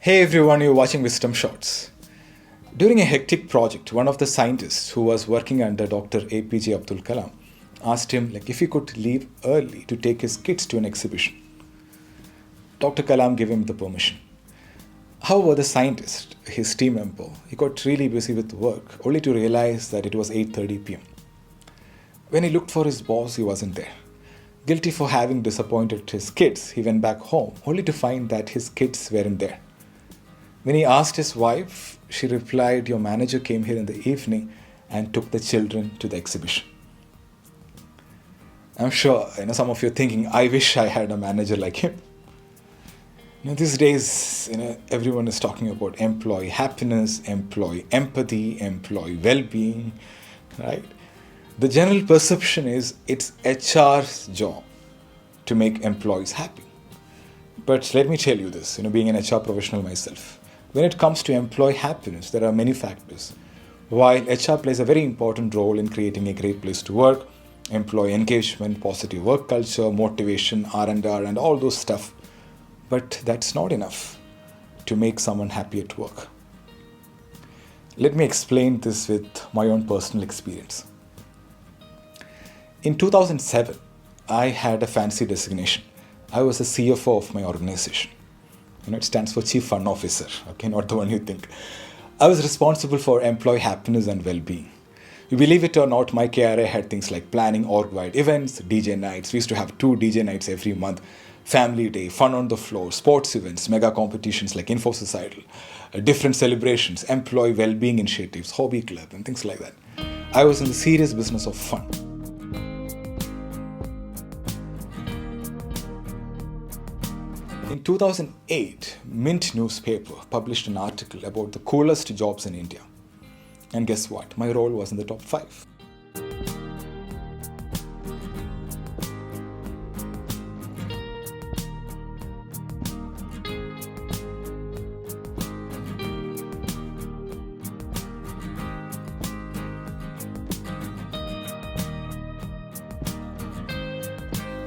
Hey everyone, you're watching WisdomShots. During a hectic project, one of the scientists who was working under Dr. APJ Abdul Kalam asked him if he could leave early to take his kids to an exhibition. Dr. Kalam gave him the permission. However, the scientist, his team member, he got really busy with work only to realize that it was 8:30 p.m. When he looked for his boss, he wasn't there. Guilty for having disappointed his kids, he went back home only to find that his kids weren't there. When he asked his wife, she replied, "Your manager came here in the evening and took the children to the exhibition." I'm sure some of you are thinking, I wish I had a manager like him. These days, everyone is talking about employee happiness, employee empathy, employee well-being, right? The general perception is it's HR's job to make employees happy. But let me tell you this, being an HR professional myself, when it comes to employee happiness, there are many factors. While HR plays a very important role in creating a great place to work, employee engagement, positive work culture, motivation, R&R, and all those stuff, but that's not enough to make someone happy at work. Let me explain this with my own personal experience. In 2007, I had a fancy designation. I was the CFO of my organization. It stands for Chief Fun Officer, okay, not the one you think. I was responsible for employee happiness and well-being. You believe it or not, my KRA had things like planning org-wide events, DJ nights. We used to have 2 DJ nights every month, family day, fun on the floor, sports events, mega competitions like Infosys Idol, different celebrations, employee well-being initiatives, hobby club, and things like that. I was in the serious business of fun. In 2008, Mint newspaper published an article about the coolest jobs in India. And guess what? My role was in the top 5.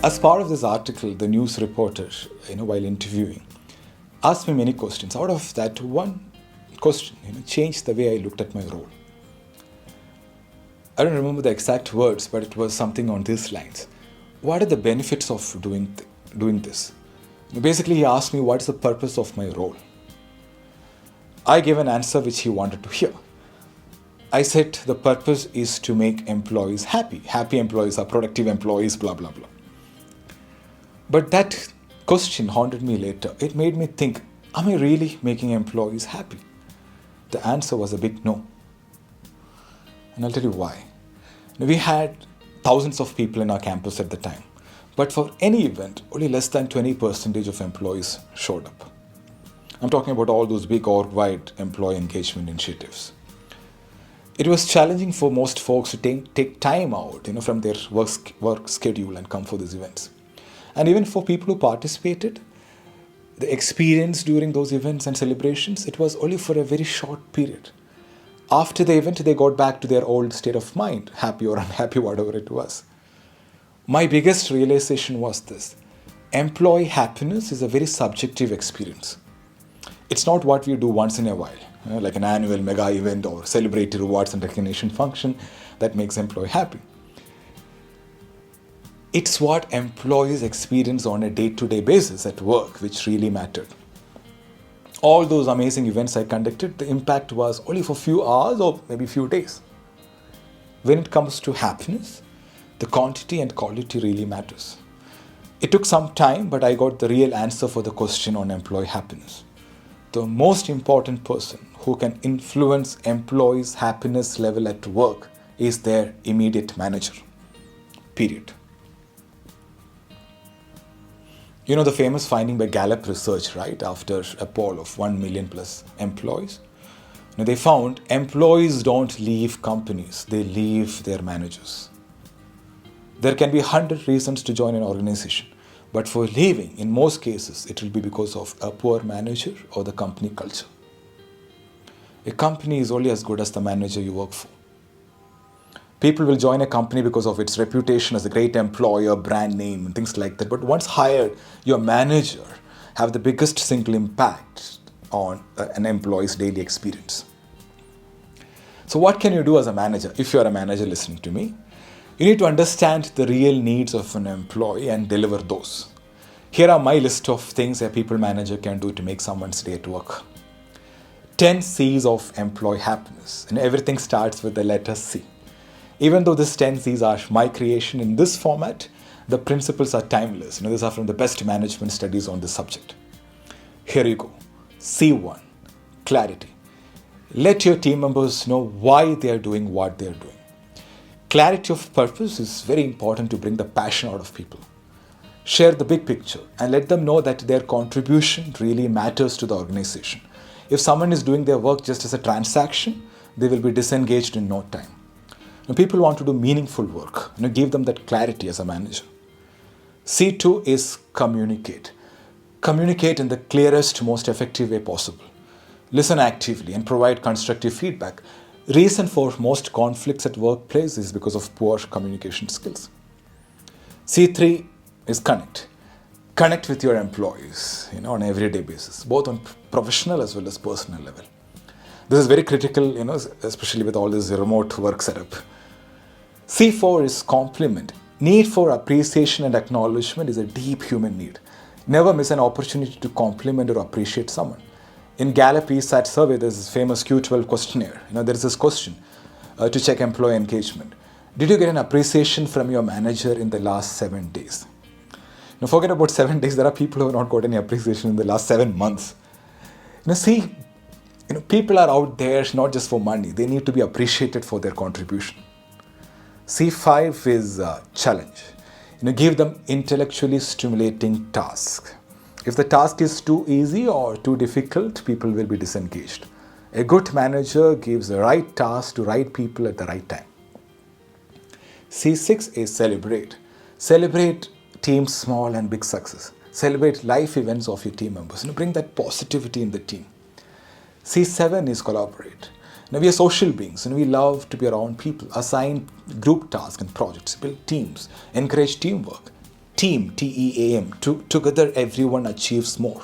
As part of this article, the news reporter, while interviewing, asked me many questions. Out of that, one question, changed the way I looked at my role. I don't remember the exact words, but it was something on these lines. What are the benefits of doing this? Basically, he asked me what's the purpose of my role. I gave an answer which he wanted to hear. I said the purpose is to make employees happy. Happy employees are productive employees, blah, blah, blah. But that question haunted me later. It made me think, am I really making employees happy? The answer was a big no. And I'll tell you why. We had thousands of people in our campus at the time. But for any event, only less than 20% of employees showed up. I'm talking about all those big org-wide employee engagement initiatives. It was challenging for most folks to take time out from their work schedule and come for these events. And even for people who participated, the experience during those events and celebrations, it was only for a very short period. After the event, they got back to their old state of mind, happy or unhappy, whatever it was. My biggest realization was this: employee happiness is a very subjective experience. It's not what we do once in a while, like an annual mega event or celebratory rewards and recognition function that makes employee happy. It's what employees experience on a day-to-day basis at work which really mattered. All those amazing events I conducted, the impact was only for a few hours or maybe a few days. When it comes to happiness, the quantity and quality really matters. It took some time, but I got the real answer for the question on employee happiness. The most important person who can influence employees' happiness level at work is their immediate manager. Period. The famous finding by Gallup research, right, after a poll of 1 million plus employees. They found employees don't leave companies, they leave their managers. There can be 100 reasons to join an organization, but for leaving, in most cases, it will be because of a poor manager or the company culture. A company is only as good as the manager you work for. People will join a company because of its reputation as a great employer, brand name, and things like that. But once hired, your manager have the biggest single impact on an employee's daily experience. So what can you do as a manager? If you're a manager listening to me, you need to understand the real needs of an employee and deliver those. Here are my list of things a people manager can do to make someone's day at work. 10 C's of employee happiness. And everything starts with the letter C. Even though these 10 C's are my creation in this format, the principles are timeless. These are from the best management studies on this subject. Here you go. C1, clarity. Let your team members know why they are doing what they are doing. Clarity of purpose is very important to bring the passion out of people. Share the big picture and let them know that their contribution really matters to the organization. If someone is doing their work just as a transaction, they will be disengaged in no time. Now, people want to do meaningful work. Give them that clarity as a manager. C2 is communicate. Communicate in the clearest, most effective way possible. Listen actively and provide constructive feedback. Reason for most conflicts at workplace is because of poor communication skills. C3 is connect. Connect with your employees, on an everyday basis, both on professional as well as personal level. This is very critical, especially with all this remote work setup. C4 is compliment. Need for appreciation and acknowledgement is a deep human need. Never miss an opportunity to compliment or appreciate someone. In Gallup ESAT survey, there's this famous Q12 questionnaire. There is this question to check employee engagement. Did you get an appreciation from your manager in the last 7 days? Now, forget about 7 days. There are people who have not got any appreciation in the last 7 months. People are out there not just for money. They need to be appreciated for their contribution. C5 is challenge. Give them intellectually stimulating tasks. If the task is too easy or too difficult, people will be disengaged. A good manager gives the right task to right people at the right time. C6 is celebrate. Celebrate team's small and big success. Celebrate life events of your team members. Bring that positivity in the team. C7 is collaborate. We are social beings and we love to be around people. Assign group tasks and projects. Build teams. Encourage teamwork. Team, T-E-A-M. Together everyone achieves more.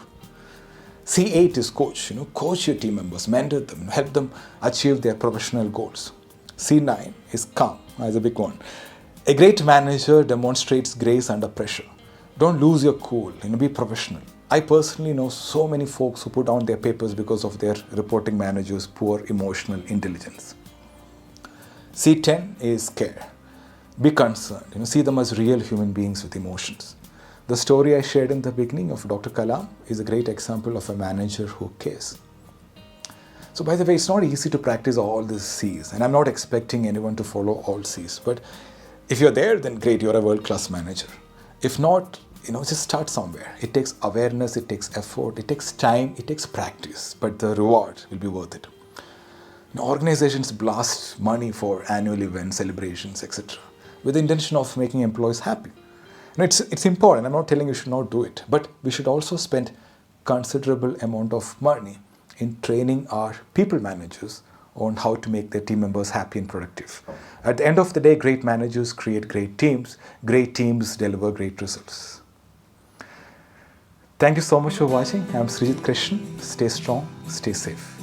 C8 is coach. Coach your team members. Mentor them. Help them achieve their professional goals. C9 is calm. That's a big one. A great manager demonstrates grace under pressure. Don't lose your cool. Be professional. I personally know so many folks who put down their papers because of their reporting managers' poor emotional intelligence. C10 is care. Be concerned. See them as real human beings with emotions. The story I shared in the beginning of Dr. Kalam is a great example of a manager who cares. So by the way, it's not easy to practice all these C's, and I'm not expecting anyone to follow all C's, but if you're there, then great, you're a world-class manager. If not, just start somewhere. It takes awareness, it takes effort, it takes time, it takes practice, but the reward will be worth it. Organizations blast money for annual events, celebrations, etc., with the intention of making employees happy. It's important. I'm not telling you should not do it, but we should also spend considerable amount of money in training our people managers on how to make their team members happy and productive. At the end of the day, great managers create great teams deliver great results. Thank you so much for watching. I'm Sreejith Krishnan. Stay strong, stay safe.